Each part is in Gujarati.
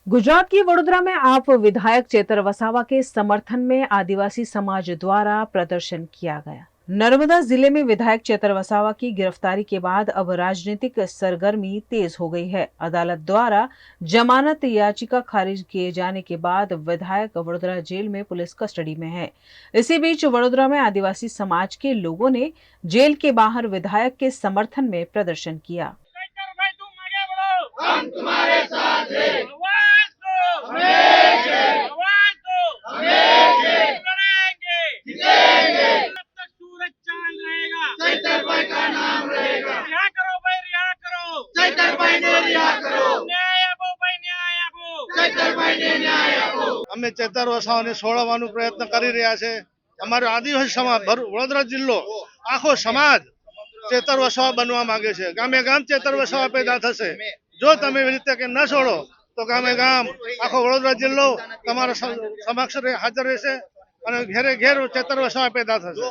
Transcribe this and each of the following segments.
गुजरात की वडोदरा में आप विधायक चेतर वसावा के समर्थन में आदिवासी समाज द्वारा प्रदर्शन किया गया। नर्मदा जिले में विधायक चेतर वसावा की गिरफ्तारी के बाद अब राजनीतिक सरगर्मी तेज हो गई है। अदालत द्वारा जमानत याचिका खारिज किए जाने के बाद विधायक वडोदरा जेल में पुलिस कस्टडी में है। इसी बीच वडोदरा में आदिवासी समाज के लोगों ने जेल के बाहर विधायक के समर्थन में प्रदर्शन किया। हम तुम्हारे साथ हैं। आवाज दो, आवाज दो, लड़ेंगे, जीतेंगे। जब तक सूरज चांद रहेगा, चैतर भाई का नाम रहेगा। रिहा करो भाई, रिहा करो, चैतर भाई ने रिहा करो। न्याय આપો ભાઈ, ન્યાય આપો, ચૈતર ભાઈ ને ન્યાય આપો। અમે ચેતર વસાવાને છોડવાનો પ્રયત્ન કરી રહ્યા છે। અમારો આદિવાસી સમાજ વડોદરા જિલ્લો આખો સમાજ ચેતર વસાવા બનવા માંગે છે। ગામે ગામ ચેતર વસાવા પેદા થશે। જો તમે એવી રીતે કે ન છોડો તો ગામે ગામ આખો વડોદરા જિલ્લો તમારા સમક્ષ હાજર રહેશે અને ઘેરે ઘેર ચેતર વસાવા पैदा થશે।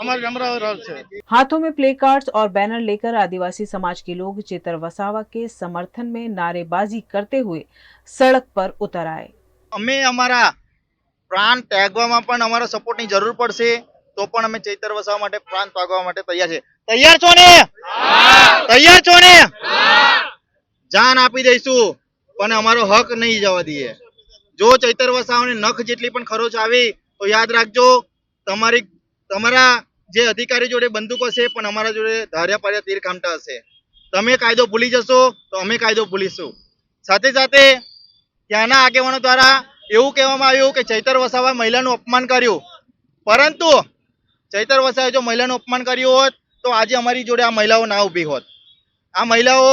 અમારી નમ્ર અરજ છે। हाथों में प्ले कार्ड्स और बैनर लेकर आदिवासी समाज के लोग चेतर वसावा के समर्थन में नारेबाजी करते हुए सड़क पर उतर आए। અમે અમારા પ્રાણ ત્યાગવામાં પણ અમારા સપોર્ટની જરૂર પડશે તો પણ અમે ચૈતર વસાવા માટે પ્રાણ ત્યાગવા માટે તૈયાર છે। તૈયાર છો ને? તૈયાર છો ને? જાન આપી દઈશું પણ અમારો હક નહીં જવા દઈએ। જો ચૈતર વસાવાને નખ જેટલી પણ ખરોચ આવી તો યાદ રાખજો તમારા જે અધિકારી જોડે બંદૂકો છે પણ અમારા જોડે ધાર્યા પાડ્યા તીર કામટા હશે। તમે કાયદો ભૂલી જશો તો અમે કાયદો ભૂલીશું। સાથે સાથે ત્યાંના આગેવાનો દ્વારા એવું કહેવામાં આવ્યું કે ચૈતર વસાવા મહિલાનું અપમાન કર્યું, પરંતુ ચૈતર વસાવાએ જો મહિલાનું અપમાન કર્યું હોત તો આજે અમારી જોડે આ મહિલાઓ ના ઊભી હોત। આ મહિલાઓ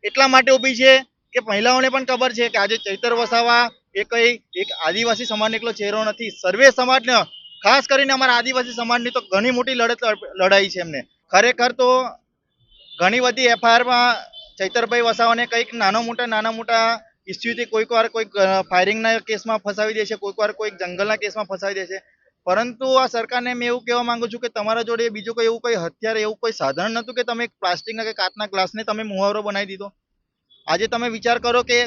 એટલા માટે ઊભી છે કે મહિલાઓને પણ ખબર છે કે આજે ચૈતર વસાવા એ કઈ એક આદિવાસી સમાજનો એકલો ચહેરો નથી, સર્વે સમાજનો, ખાસ કરીને અમારા આદિવાસી સમાજની તો ઘણી મોટી લડત લડાઈ છે એમને। ખરેખર તો ઘણી બધી એફઆઈઆરમાં ચૈતરભાઈ વસાવાને કંઈક નાના મોટા ઇસ્યુથી કોઈક વાર કોઈક ફાયરિંગના કેસમાં ફસાવી દે છે, કોઈક વાર કોઈક જંગલના કેસમાં ફસાવી દે છે। પરંતુ આ સરકારને મેં એવું કહેવા માંગુ છું કે તમારા જોડે બીજું કોઈ એવું કોઈ હથિયાર એવું કોઈ સાધન નહોતું કે તમે પ્લાસ્ટિકના કે કાચના ગ્લાસને તમે મુહાવરો બનાવી દીધો। આજે તમે વિચાર કરો કે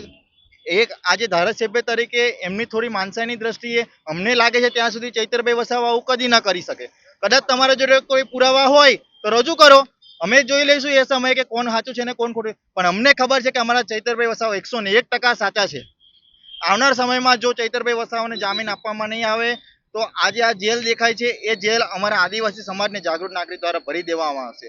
એક આજે ધારાસભ્ય તરીકે એમની થોડી માનસાઈની દ્રષ્ટિએ અમને લાગે છે ત્યાં સુધી ચૈતરભાઈ વસાવા આવું કદી ના કરી શકે। કદાચ તમારા જોડે કોઈ પુરાવા હોય તો રજૂ કરો, અમે જોઈ લઈશું એ સમયે કે કોણ સાચું છે ને કોણ ખોટું। પણ અમને ખબર છે કે અમારા ચૈતરભાઈ વસાવા 101% સાચા છે। આવનાર સમયમાં જો ચૈતરભાઈ વસાવાને જામીન આપવામાં નહીં આવે તો આજે આ જેલ દેખાય છે એ જેલ અમારા આદિવાસી સમાજને જાગૃત નાગરિક દ્વારા ભરી દેવામાં આવશે।